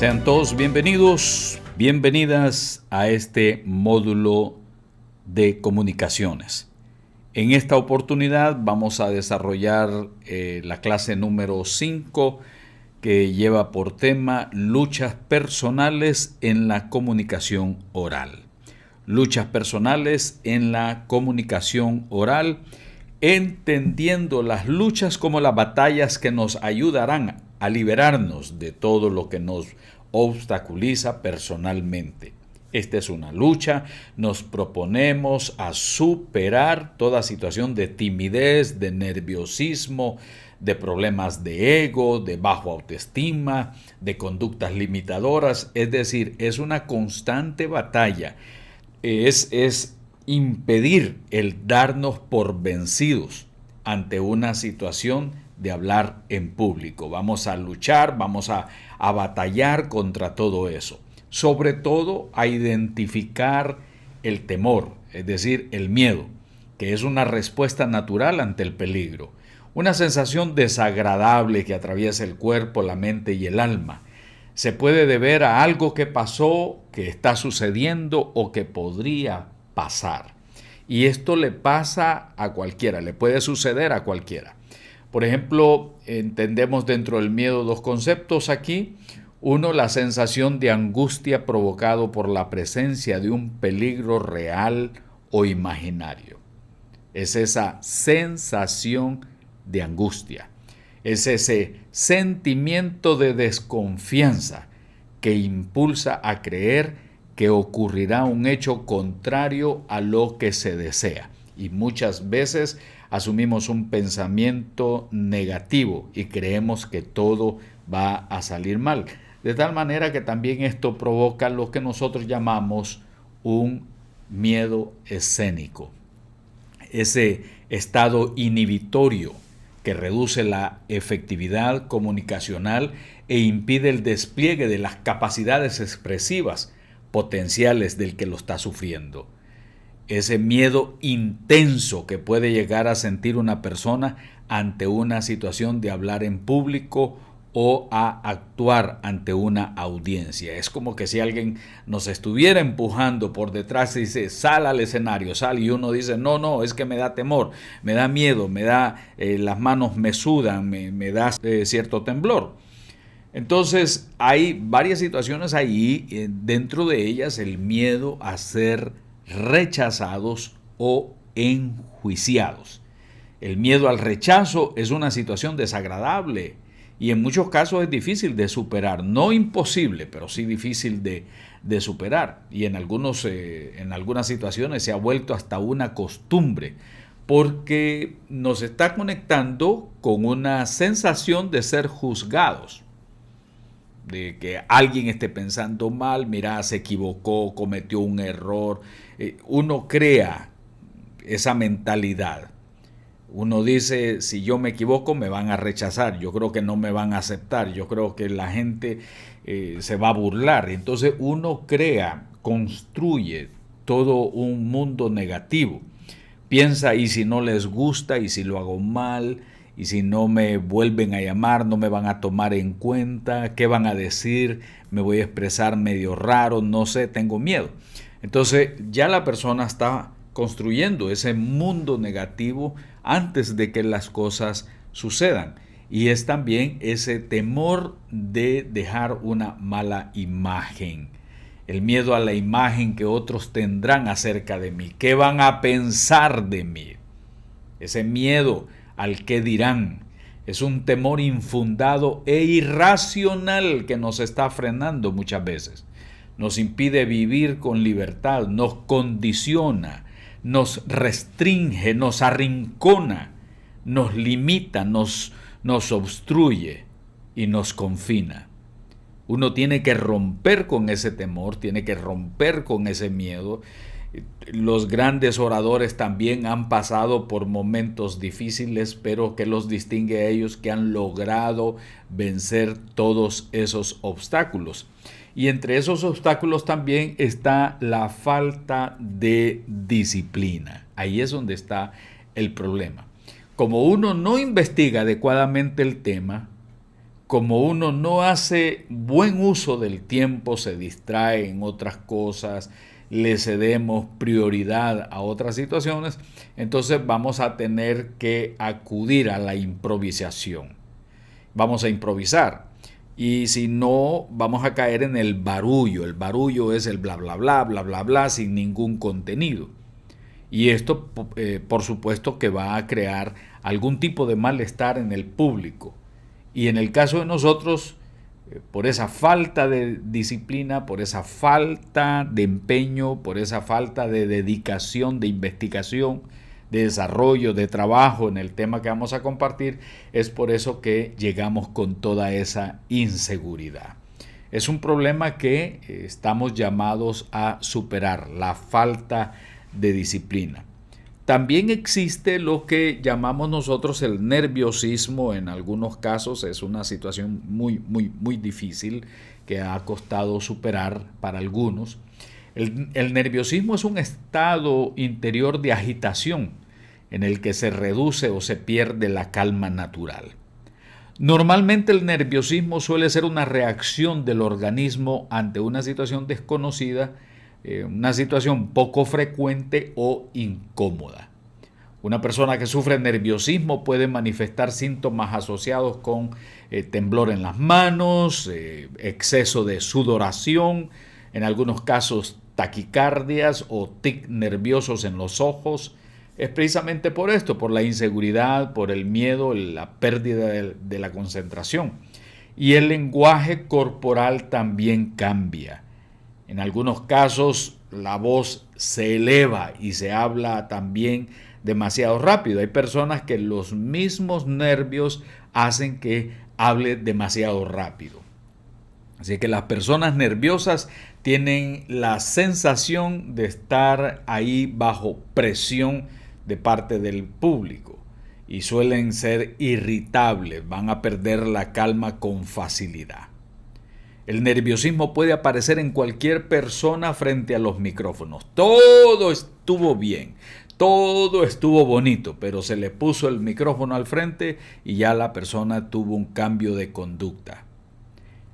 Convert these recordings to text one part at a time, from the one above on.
Sean todos bienvenidos, bienvenidas a este módulo de comunicaciones. En esta oportunidad vamos a desarrollar la clase número 5 que lleva por tema luchas personales en la comunicación oral. Luchas personales en la comunicación oral, entendiendo las luchas como las batallas que nos ayudarán a liberarnos de todo lo que nos obstaculiza personalmente. Esta es una lucha, nos proponemos a superar toda situación de timidez, de nerviosismo, de problemas de ego, de bajo autoestima, de conductas limitadoras. Es decir, es una constante batalla. Es impedir el darnos por vencidos ante una situación de hablar en público. Vamos a luchar, vamos a batallar contra todo eso. Sobre todo a identificar el temor, es decir, el miedo, que es una respuesta natural ante el peligro. Una sensación desagradable que atraviesa el cuerpo, la mente y el alma. Se puede deber a algo que pasó, que está sucediendo o que podría pasar. Y esto le pasa a cualquiera, le puede suceder a cualquiera. Por ejemplo, entendemos dentro del miedo dos conceptos aquí. Uno, la sensación de angustia provocado por la presencia de un peligro real o imaginario. Es esa sensación de angustia. Es ese sentimiento de desconfianza que impulsa a creer que ocurrirá un hecho contrario a lo que se desea. Y muchas veces asumimos un pensamiento negativo y creemos que todo va a salir mal. De tal manera que también esto provoca lo que nosotros llamamos un miedo escénico. Ese estado inhibitorio que reduce la efectividad comunicacional e impide el despliegue de las capacidades expresivas potenciales del que lo está sufriendo. Ese miedo intenso que puede llegar a sentir una persona ante una situación de hablar en público o a actuar ante una audiencia. Es como que si alguien nos estuviera empujando por detrás y dice, sal al escenario, sal, y uno dice, no, es que me da temor, me da miedo, me da, las manos me sudan, me da cierto temblor. Entonces hay varias situaciones ahí, dentro de ellas el miedo a ser rechazados o enjuiciados. El miedo al rechazo es una situación desagradable y en muchos casos es difícil de superar, no imposible, pero sí difícil de superar. Y en algunas situaciones se ha vuelto hasta una costumbre, porque nos está conectando con una sensación de ser juzgados, de que alguien esté pensando mal, mira, se equivocó, cometió un error. Uno crea esa mentalidad. Uno dice, si yo me equivoco me van a rechazar, yo creo que no me van a aceptar, yo creo que la gente se va a burlar. Entonces uno crea, construye todo un mundo negativo. Piensa, y si no les gusta, y si lo hago mal, y si no me vuelven a llamar, no me van a tomar en cuenta, ¿qué van a decir? Me voy a expresar medio raro, no sé, tengo miedo. Entonces ya la persona está construyendo ese mundo negativo antes de que las cosas sucedan. Y es también ese temor de dejar una mala imagen. El miedo a la imagen que otros tendrán acerca de mí. ¿Qué van a pensar de mí? Ese miedo al qué dirán. Es un temor infundado e irracional que nos está frenando muchas veces. Nos impide vivir con libertad, nos condiciona, nos restringe, nos arrincona, nos limita, nos obstruye y nos confina. Uno tiene que romper con ese temor, tiene que romper con ese miedo. Los grandes oradores también han pasado por momentos difíciles, pero que los distingue a ellos que han logrado vencer todos esos obstáculos. Y entre esos obstáculos también está la falta de disciplina. Ahí es donde está el problema. Como uno no investiga adecuadamente el tema, como uno no hace buen uso del tiempo, se distrae en otras cosas, le cedemos prioridad a otras situaciones, entonces vamos a tener que acudir a la improvisación. Vamos a improvisar. Y si no, vamos a caer en el barullo. El barullo es el bla, bla, bla, bla, bla, bla, sin ningún contenido. Y esto, por supuesto, que va a crear algún tipo de malestar en el público. Y en el caso de nosotros, por esa falta de disciplina, por esa falta de empeño, por esa falta de dedicación, de investigación, de desarrollo, de trabajo en el tema que vamos a compartir, es por eso que llegamos con toda esa inseguridad. Es un problema que estamos llamados a superar, la falta de disciplina. También existe lo que llamamos nosotros el nerviosismo. En algunos casos es una situación muy difícil que ha costado superar para algunos. El nerviosismo es un estado interior de agitación en el que se reduce o se pierde la calma natural. Normalmente el nerviosismo suele ser una reacción del organismo ante una situación desconocida, una situación poco frecuente o incómoda. Una persona que sufre nerviosismo puede manifestar síntomas asociados con temblor en las manos, exceso de sudoración, en algunos casos taquicardias o tics nerviosos en los ojos. Es precisamente por esto, por la inseguridad, por el miedo, la pérdida de la concentración. Y el lenguaje corporal también cambia. En algunos casos la voz se eleva y se habla también demasiado rápido. Hay personas que los mismos nervios hacen que hable demasiado rápido. Así que las personas nerviosas tienen la sensación de estar ahí bajo presión de parte del público y suelen ser irritables, van a perder la calma con facilidad. El nerviosismo puede aparecer en cualquier persona frente a los micrófonos. Todo estuvo bien, todo estuvo bonito, pero se le puso el micrófono al frente y ya la persona tuvo un cambio de conducta.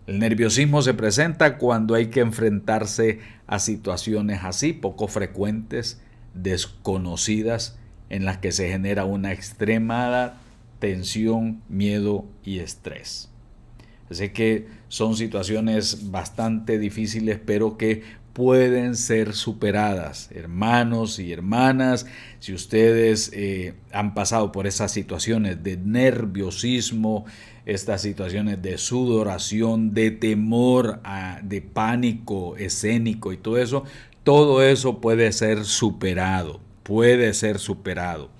El nerviosismo se presenta cuando hay que enfrentarse a situaciones así, poco frecuentes, desconocidas, en las que se genera una extremada tensión, miedo y estrés. Así que son situaciones bastante difíciles, pero que pueden ser superadas. Hermanos y hermanas, si ustedes han pasado por esas situaciones de nerviosismo, estas situaciones de sudoración, de temor, de pánico escénico y todo eso puede ser superado. Puede ser superado.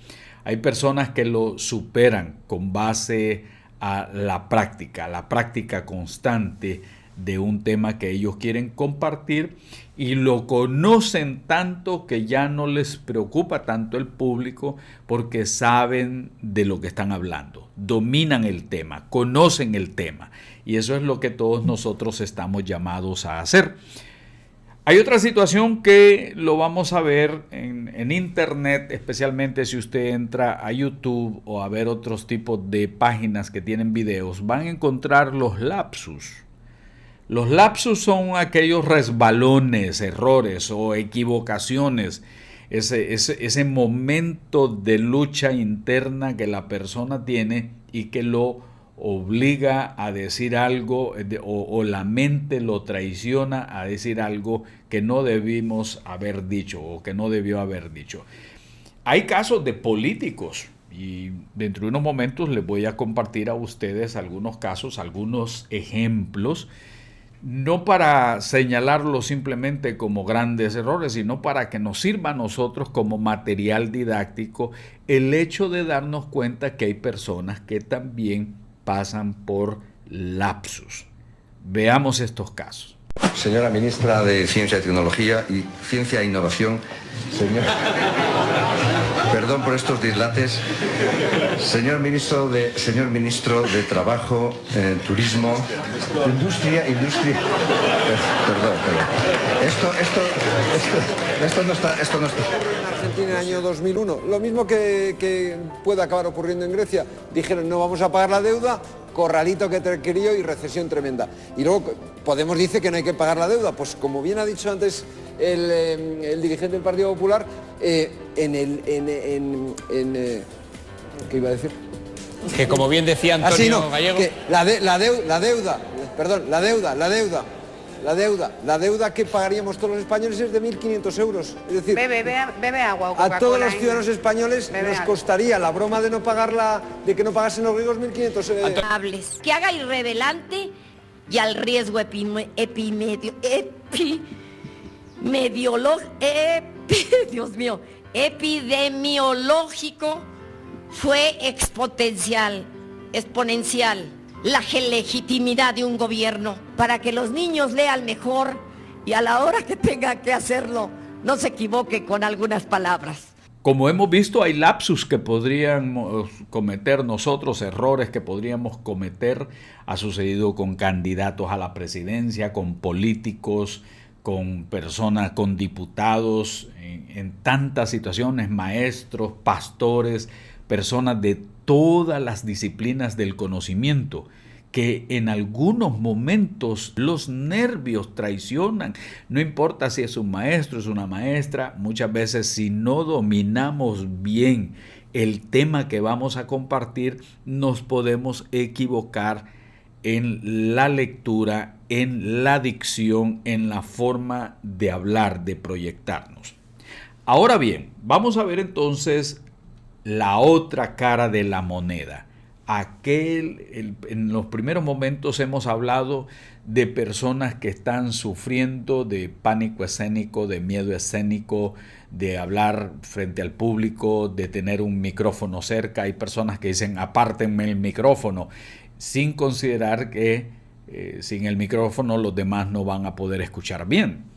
Hay personas que lo superan con base a la práctica constante de un tema que ellos quieren compartir y lo conocen tanto que ya no les preocupa tanto el público porque saben de lo que están hablando, dominan el tema, conocen el tema y eso es lo que todos nosotros estamos llamados a hacer. Hay otra situación que lo vamos a ver en internet, especialmente si usted entra a YouTube o a ver otros tipos de páginas que tienen videos, van a encontrar los lapsus. Los lapsus son aquellos resbalones, errores o equivocaciones, ese momento de lucha interna que la persona tiene y que lo obliga a decir algo o la mente lo traiciona a decir algo que no debimos haber dicho o que no debió haber dicho. Hay casos de políticos y dentro de unos momentos les voy a compartir a ustedes algunos casos, algunos ejemplos, no para señalarlos simplemente como grandes errores, sino para que nos sirva a nosotros como material didáctico el hecho de darnos cuenta que hay personas que también pasan por lapsus. Veamos estos casos. Señora ministra de Ciencia y Tecnología y Ciencia e Innovación, perdón por estos dislates, señor ministro de Trabajo, Turismo, Industria, Perdón. Esto no está. En Argentina en el año 2001, lo mismo que puede acabar ocurriendo en Grecia. Dijeron no vamos a pagar la deuda, corralito que te crió y recesión tremenda. Y luego Podemos dice que no hay que pagar la deuda. Pues como bien ha dicho antes el dirigente del Partido Popular, ¿qué iba a decir? Que como bien decía Antonio Gallego... Que la deuda que pagaríamos todos los españoles es de 1.500 euros. Es decir, bebe agua o a todos los Coca-Cola, ciudadanos españoles nos costaría la broma de no pagarla, de que no pagasen los griegos 1.500 que haga irrevelante y al riesgo epidemiológico fue exponencial la legitimidad de un gobierno para que los niños lean mejor y a la hora que tenga que hacerlo no se equivoque con algunas palabras. Como hemos visto, hay lapsus que podríamos cometer nosotros, errores que podríamos cometer. Ha sucedido con candidatos a la presidencia, con políticos, con personas, con diputados, en tantas situaciones, maestros, pastores, personas de todas las disciplinas del conocimiento, que en algunos momentos los nervios traicionan. No importa si es un maestro, es una maestra, muchas veces si no dominamos bien el tema que vamos a compartir, nos podemos equivocar en la lectura, en la dicción, en la forma de hablar, de proyectarnos. Ahora bien, vamos a ver entonces la otra cara de la moneda. En los primeros momentos hemos hablado de personas que están sufriendo de pánico escénico, de miedo escénico, de hablar frente al público, de tener un micrófono cerca. Hay personas que dicen apártenme el micrófono, sin considerar que sin el micrófono los demás no van a poder escuchar bien.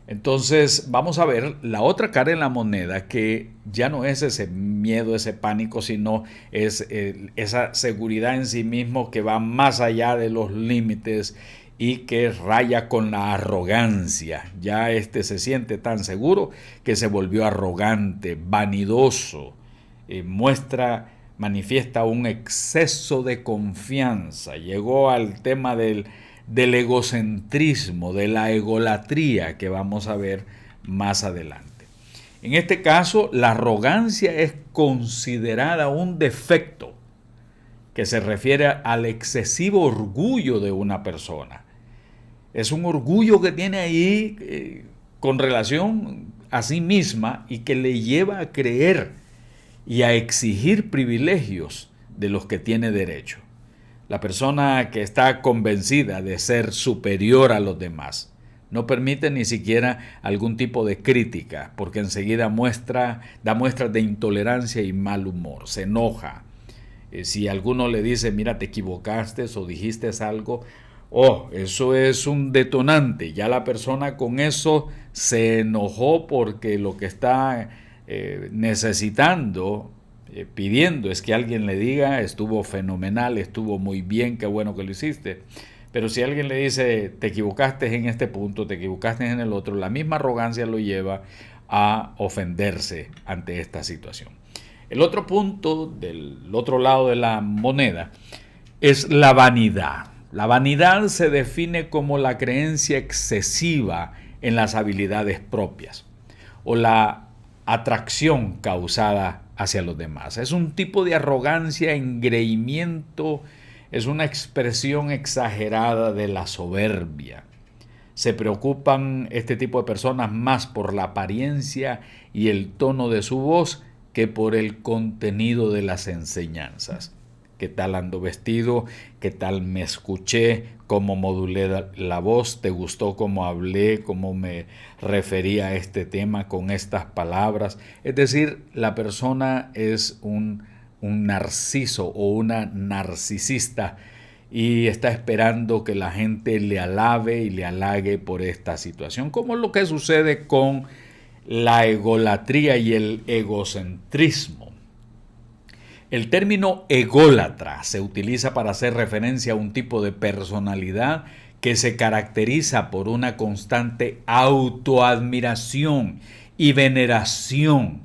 Entonces vamos a ver la otra cara de la moneda, que ya no es ese miedo, ese pánico, sino es esa seguridad en sí mismo que va más allá de los límites y que raya con la arrogancia. Ya se siente tan seguro que se volvió arrogante, vanidoso, manifiesta un exceso de confianza. Llegó al tema del egocentrismo, de la egolatría, que vamos a ver más adelante. En este caso, la arrogancia es considerada un defecto que se refiere al excesivo orgullo de una persona. Es un orgullo que tiene ahí con relación a sí misma y que le lleva a creer y a exigir privilegios de los que tiene derecho. La persona que está convencida de ser superior a los demás no permite ni siquiera algún tipo de crítica, porque enseguida da muestras de intolerancia y mal humor, se enoja. Si alguno le dice, mira, te equivocaste o dijiste algo, eso es un detonante. Ya la persona con eso se enojó porque lo que está necesitando, pidiendo es que alguien le diga, estuvo fenomenal, estuvo muy bien, qué bueno que lo hiciste. Pero si alguien le dice, te equivocaste en este punto, te equivocaste en el otro, la misma arrogancia lo lleva a ofenderse ante esta situación. El otro punto del otro lado de la moneda es la vanidad. La vanidad se define como la creencia excesiva en las habilidades propias o la atracción causada hacia los demás. Es un tipo de arrogancia, engreimiento, es una expresión exagerada de la soberbia. Se preocupan este tipo de personas más por la apariencia y el tono de su voz que por el contenido de las enseñanzas. ¿Qué tal ando vestido? ¿Qué tal me escuché? ¿Cómo modulé la voz? ¿Te gustó cómo hablé? ¿Cómo me refería a este tema con estas palabras? Es decir, la persona es un narciso o una narcisista y está esperando que la gente le alabe y le halague por esta situación, como es lo que sucede con la egolatría y el egocentrismo. El término ególatra se utiliza para hacer referencia a un tipo de personalidad que se caracteriza por una constante autoadmiración y veneración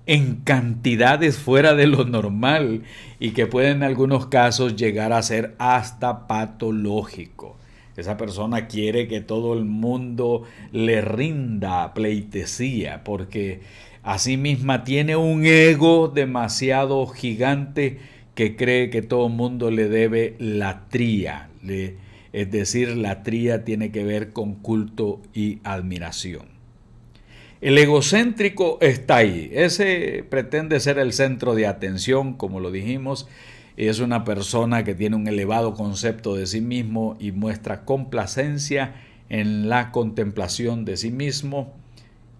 en cantidades fuera de lo normal y que puede en algunos casos llegar a ser hasta patológico. Esa persona quiere que todo el mundo le rinda pleitesía porque así misma tiene un ego demasiado gigante que cree que todo el mundo le debe latría. Es decir, latría tiene que ver con culto y admiración. El egocéntrico está ahí. Ese pretende ser el centro de atención, como lo dijimos. Es una persona que tiene un elevado concepto de sí mismo y muestra complacencia en la contemplación de sí mismo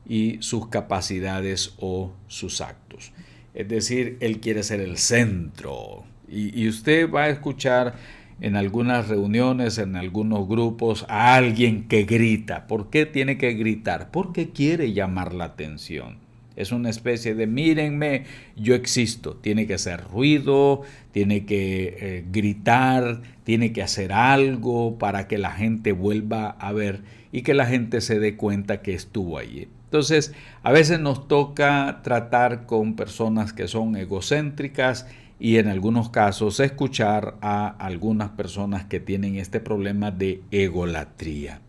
y sus capacidades o sus actos. Es decir, él quiere ser el centro. Y usted va a escuchar en algunas reuniones, en algunos grupos, a alguien que grita. ¿Por qué tiene que gritar? Porque quiere llamar la atención. Es una especie de mírenme, yo existo. Tiene que hacer ruido, tiene que gritar, tiene que hacer algo para que la gente vuelva a ver y que la gente se dé cuenta que estuvo allí. Entonces, a veces nos toca tratar con personas que son egocéntricas y en algunos casos escuchar a algunas personas que tienen este problema de egolatría.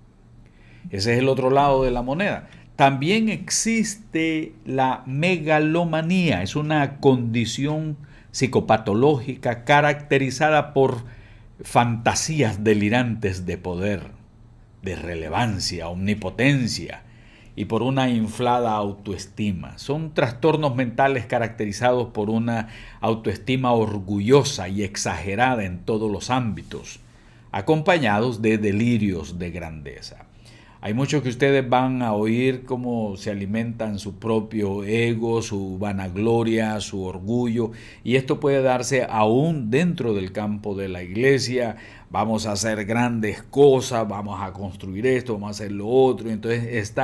Ese es el otro lado de la moneda. También existe la megalomanía, es una condición psicopatológica caracterizada por fantasías delirantes de poder, de relevancia, omnipotencia y por una inflada autoestima. Son trastornos mentales caracterizados por una autoestima orgullosa y exagerada en todos los ámbitos, acompañados de delirios de grandeza. Hay muchos que ustedes van a oír cómo se alimentan su propio ego, su vanagloria, su orgullo, y esto puede darse aún dentro del campo de la iglesia. Vamos a hacer grandes cosas, vamos a construir esto, vamos a hacer lo otro, y entonces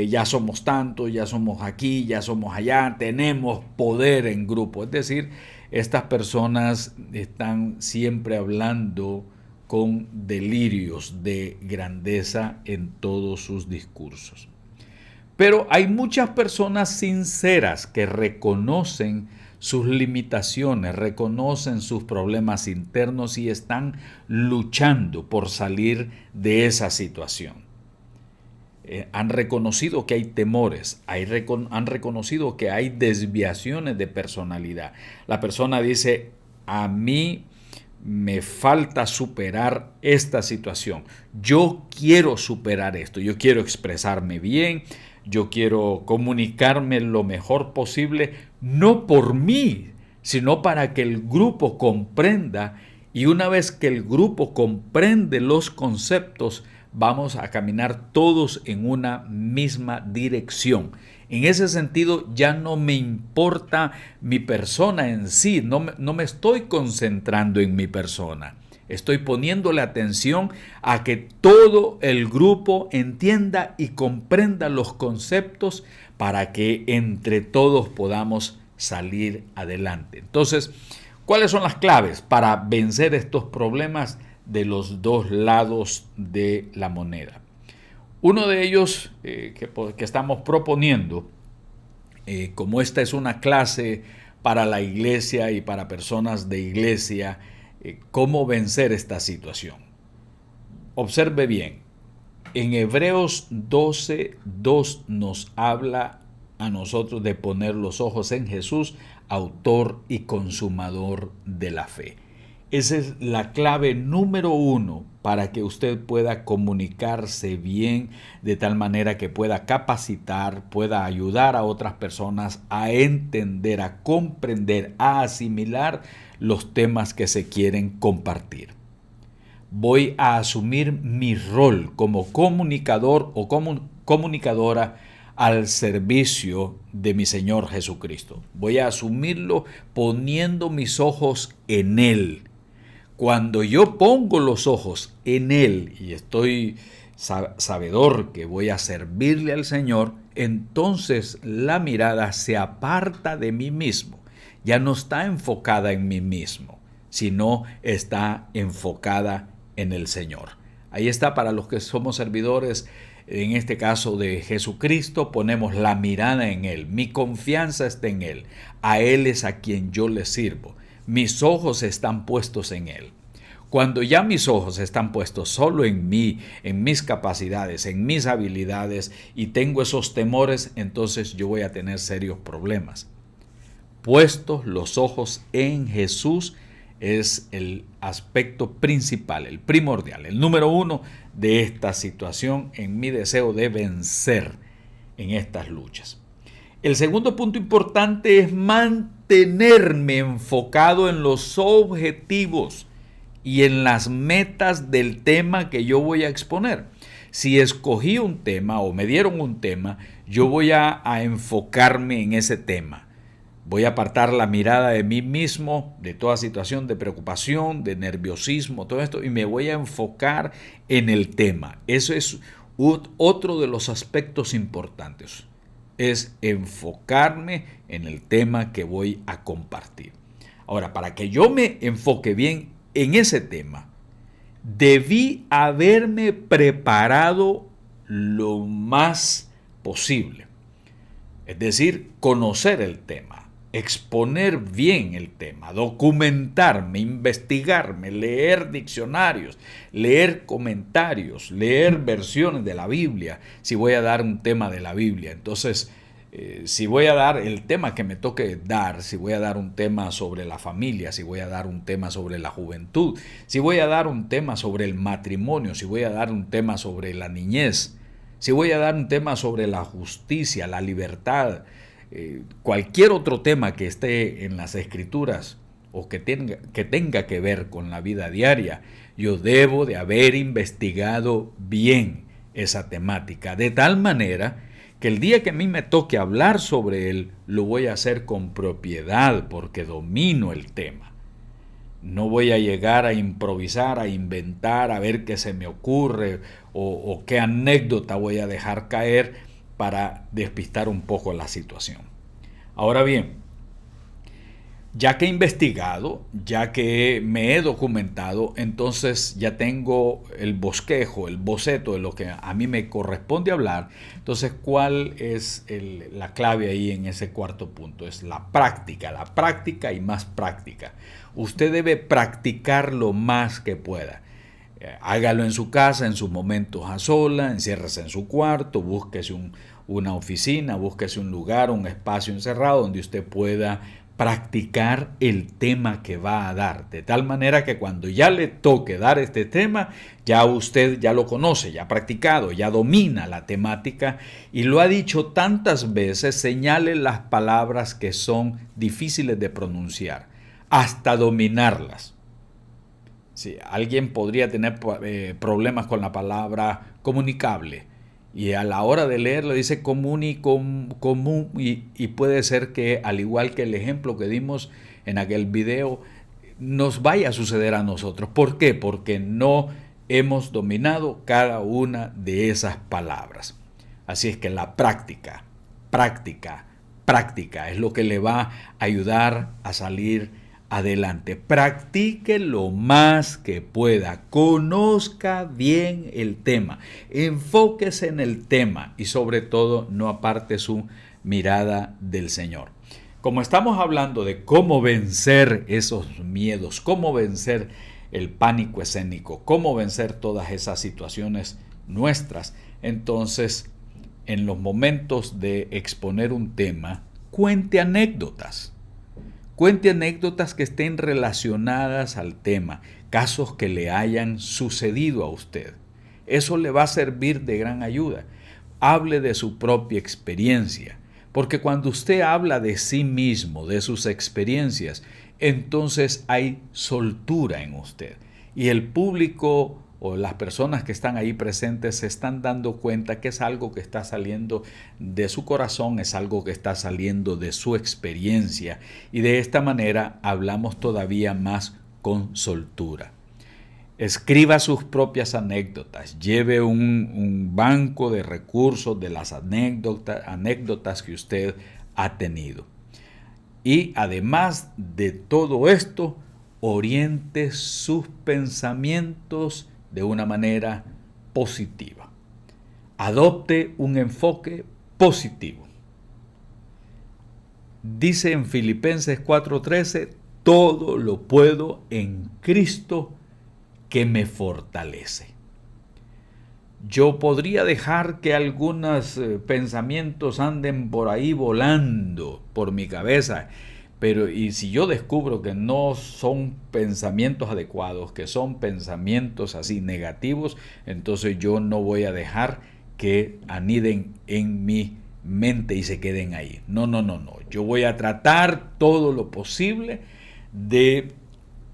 ya somos tantos, ya somos aquí, ya somos allá, tenemos poder en grupo. Es decir, estas personas están siempre hablando con delirios de grandeza en todos sus discursos. Pero hay muchas personas sinceras que reconocen sus limitaciones, reconocen sus problemas internos y están luchando por salir de esa situación. Han reconocido que hay temores, han reconocido que hay desviaciones de personalidad. La persona dice, a mí me falta superar esta situación. Yo quiero superar esto, yo quiero expresarme bien, yo quiero comunicarme lo mejor posible, no por mí, sino para que el grupo comprenda. Y una vez que el grupo comprende los conceptos, vamos a caminar todos en una misma dirección. En ese sentido, ya no me importa mi persona en sí, no me estoy concentrando en mi persona. Estoy poniéndole atención a que todo el grupo entienda y comprenda los conceptos para que entre todos podamos salir adelante. Entonces, ¿cuáles son las claves para vencer estos problemas de los dos lados de la moneda? Uno de ellos que estamos proponiendo, como esta es una clase para la iglesia y para personas de iglesia, cómo vencer esta situación. Observe bien, en Hebreos 12:2 nos habla a nosotros de poner los ojos en Jesús, autor y consumador de la fe. Esa es la clave número 1 para que usted pueda comunicarse bien de tal manera que pueda capacitar, pueda ayudar a otras personas a entender, a comprender, a asimilar los temas que se quieren compartir. Voy a asumir mi rol como comunicador o comunicadora al servicio de mi Señor Jesucristo. Voy a asumirlo poniendo mis ojos en Él. Cuando yo pongo los ojos en Él y estoy sabedor que voy a servirle al Señor, entonces la mirada se aparta de mí mismo. Ya no está enfocada en mí mismo, sino está enfocada en el Señor. Ahí está, para los que somos servidores, en este caso de Jesucristo, ponemos la mirada en Él. Mi confianza está en Él. A Él es a quien yo le sirvo. Mis ojos están puestos en Él. Cuando ya mis ojos están puestos solo en mí, en mis capacidades, en mis habilidades, y tengo esos temores, entonces yo voy a tener serios problemas. Puestos los ojos en Jesús es el aspecto principal, el primordial, el número uno de esta situación en mi deseo de vencer en estas luchas. El segundo punto importante es mantenerme enfocado en los objetivos y en las metas del tema que yo voy a exponer. Si escogí un tema o me dieron un tema, yo voy a enfocarme en ese tema. Voy a apartar la mirada de mí mismo, de toda situación de preocupación, de nerviosismo, todo esto, y me voy a enfocar en el tema. Eso es otro de los aspectos importantes, es enfocarme en el tema que voy a compartir. Ahora, para que yo me enfoque bien en ese tema, debí haberme preparado lo más posible. Es decir, conocer el tema, exponer bien el tema, documentarme, investigarme, leer diccionarios, leer comentarios, leer versiones de la Biblia, si voy a dar un tema de la Biblia. Entonces, si voy a dar el tema que me toque dar, si voy a dar un tema sobre la familia, si voy a dar un tema sobre la juventud, si voy a dar un tema sobre el matrimonio, si voy a dar un tema sobre la niñez, si voy a dar un tema sobre la justicia, la libertad, cualquier otro tema que esté en las Escrituras o que tenga que ver con la vida diaria, yo debo de haber investigado bien esa temática, de tal manera que el día que a mí me toque hablar sobre él, lo voy a hacer con propiedad porque domino el tema. No voy a llegar a improvisar, a inventar, a ver qué se me ocurre o qué anécdota voy a dejar caer para despistar un poco la situación. Ahora bien, ya que he investigado, ya que me he documentado, entonces ya tengo el bosquejo, el boceto de lo que a mí me corresponde hablar. Entonces, ¿cuál es la clave ahí en ese cuarto punto? Es la práctica y más práctica. Usted debe practicar lo más que pueda. Hágalo en su casa, en sus momentos a solas, enciérrese en su cuarto, búsquese una oficina, búsquese un lugar, un espacio encerrado donde usted pueda practicar el tema que va a dar, de tal manera que cuando ya le toque dar este tema, ya usted ya lo conoce, ya ha practicado, ya domina la temática y lo ha dicho tantas veces, señale las palabras que son difíciles de pronunciar, hasta dominarlas. Sí, alguien podría tener problemas con la palabra comunicable y a la hora de leerlo dice común y puede ser que, al igual que el ejemplo que dimos en aquel video, nos vaya a suceder a nosotros. ¿Por qué? Porque no hemos dominado cada una de esas palabras. Así es que la práctica es lo que le va a ayudar a salir adelante. Practique lo más que pueda, conozca bien el tema, enfóquese en el tema y sobre todo no aparte su mirada del Señor. Como estamos hablando de cómo vencer esos miedos, cómo vencer el pánico escénico, cómo vencer todas esas situaciones nuestras, entonces en los momentos de exponer un tema, cuente anécdotas. Cuente anécdotas que estén relacionadas al tema, casos que le hayan sucedido a usted. Eso le va a servir de gran ayuda. Hable de su propia experiencia, porque cuando usted habla de sí mismo, de sus experiencias, entonces hay soltura en usted. Y el público o las personas que están ahí presentes se están dando cuenta que es algo que está saliendo de su corazón, es algo que está saliendo de su experiencia y de esta manera hablamos todavía más con soltura. Escriba sus propias anécdotas, lleve un banco de recursos de las anécdotas que usted ha tenido. Y además de todo esto, oriente sus pensamientos de una manera positiva. Adopte un enfoque positivo. Dice en Filipenses 4:13, todo lo puedo en Cristo que me fortalece. Yo podría dejar que algunos pensamientos anden por ahí volando por mi cabeza, pero y si yo descubro que no son pensamientos adecuados, que son pensamientos así negativos, entonces yo no voy a dejar que aniden en mi mente y se queden ahí. No. Yo voy a tratar todo lo posible de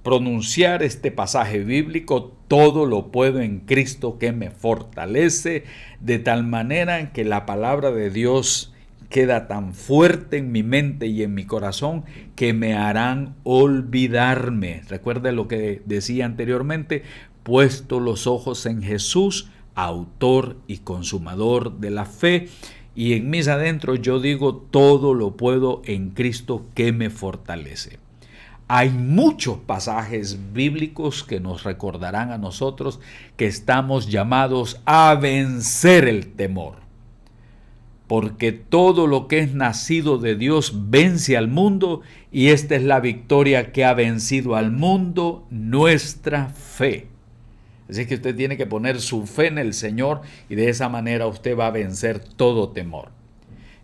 pronunciar este pasaje bíblico, todo lo puedo en Cristo que me fortalece, de tal manera que la palabra de Dios queda tan fuerte en mi mente y en mi corazón que me harán olvidarme. Recuerde lo que decía anteriormente, puesto los ojos en Jesús, autor y consumador de la fe, y en mis adentros yo digo, todo lo puedo en Cristo que me fortalece. Hay muchos pasajes bíblicos que nos recordarán a nosotros que estamos llamados a vencer el temor. Porque todo lo que es nacido de Dios vence al mundo, y esta es la victoria que ha vencido al mundo, nuestra fe. Así que usted tiene que poner su fe en el Señor y de esa manera usted va a vencer todo temor.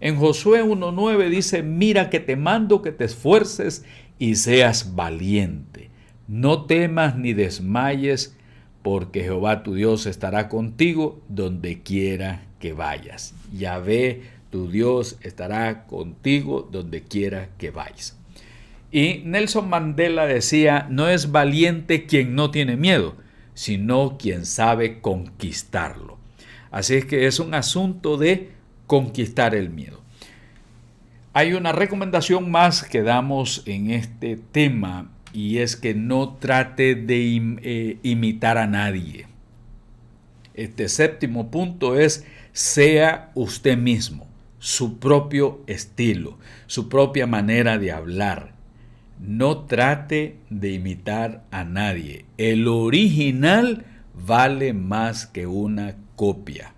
En Josué 1:9 dice, mira que te mando que te esfuerces y seas valiente. No temas ni desmayes, porque Jehová tu Dios estará contigo donde quiera que vayas. Yahvé tu Dios estará contigo donde quiera que vayas. Y Nelson Mandela decía, no es valiente quien no tiene miedo, sino quien sabe conquistarlo. Así es que es un asunto de conquistar el miedo. Hay una recomendación más que damos en este tema, y es que no trate de imitar a nadie. Este séptimo punto es, sea usted mismo, su propio estilo, su propia manera de hablar. No trate de imitar a nadie. El original vale más que una copia.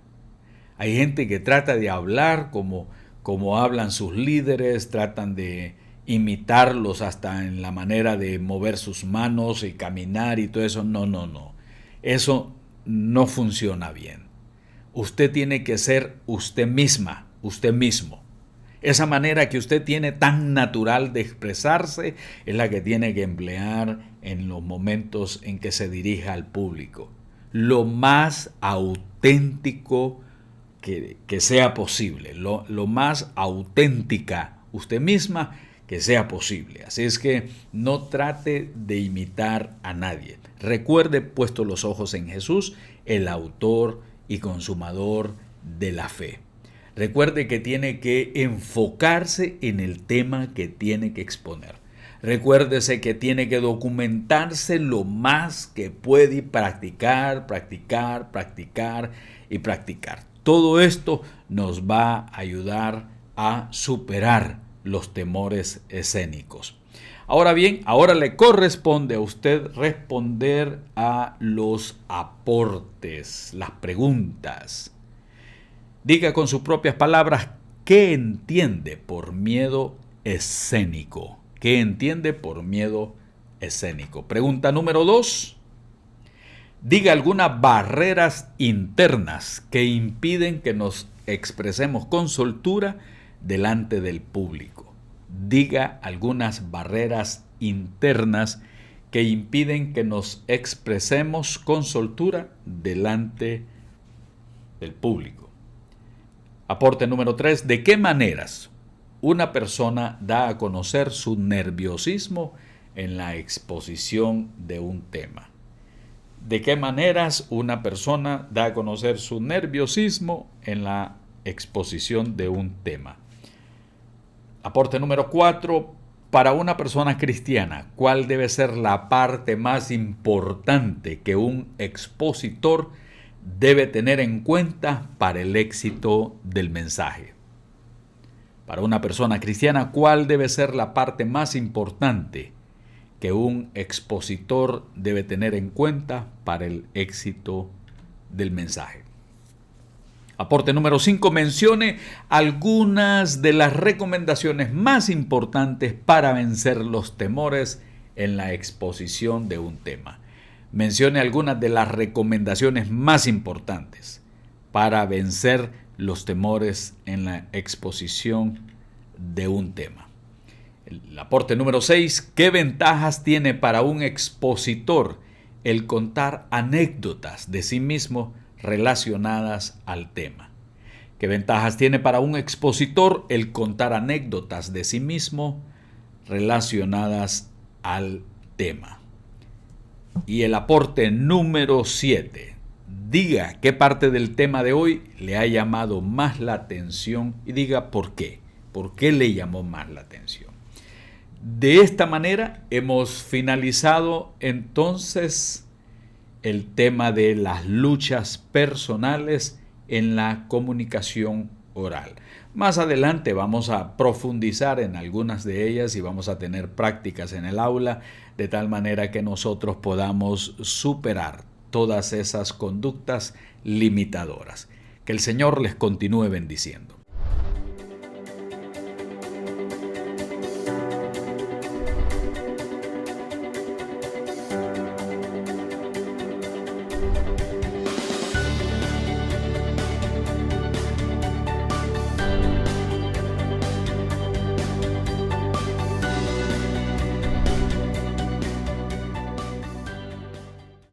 Hay gente que trata de hablar como hablan sus líderes, tratan de imitarlos hasta en la manera de mover sus manos y caminar y todo eso. No. Eso no funciona bien. Usted tiene que ser usted misma, usted mismo. Esa manera que usted tiene tan natural de expresarse es la que tiene que emplear en los momentos en que se dirija al público. Lo más auténtico que sea posible, lo más auténtica usted misma que sea posible. Así es que no trate de imitar a nadie. Recuerde, puesto los ojos en Jesús, el autor y consumador de la fe. Recuerde que tiene que enfocarse en el tema que tiene que exponer. Recuérdese que tiene que documentarse lo más que puede y practicar. Todo esto nos va a ayudar a superar los temores escénicos. Ahora bien, ahora le corresponde a usted responder a los aportes, las preguntas. Diga con sus propias palabras, ¿qué entiende por miedo escénico? ¿Qué entiende por miedo escénico? Pregunta número 2. Diga algunas barreras internas que impiden que nos expresemos con soltura delante del público. Diga algunas barreras internas que impiden que nos expresemos con soltura delante del público. Aporte número 3. ¿De qué maneras una persona da a conocer su nerviosismo en la exposición de un tema? ¿De qué maneras una persona da a conocer su nerviosismo en la exposición de un tema? Aporte número 4. Para una persona cristiana, ¿cuál debe ser la parte más importante que un expositor debe tener en cuenta para el éxito del mensaje? Para una persona cristiana, ¿cuál debe ser la parte más importante que un expositor debe tener en cuenta para el éxito del mensaje. Aporte número 5, mencione algunas de las recomendaciones más importantes para vencer los temores en la exposición de un tema. Mencione algunas de las recomendaciones más importantes para vencer los temores en la exposición de un tema. El aporte número 6, ¿qué ventajas tiene para un expositor el contar anécdotas de sí mismo relacionadas al tema? ¿Qué ventajas tiene para un expositor el contar anécdotas de sí mismo relacionadas al tema? Y el aporte número 7, diga qué parte del tema de hoy le ha llamado más la atención y diga por qué. ¿Por qué le llamó más la atención? De esta manera hemos finalizado entonces el tema de las luchas personales en la comunicación oral. Más adelante vamos a profundizar en algunas de ellas y vamos a tener prácticas en el aula de tal manera que nosotros podamos superar todas esas conductas limitadoras. Que el Señor les continúe bendiciendo.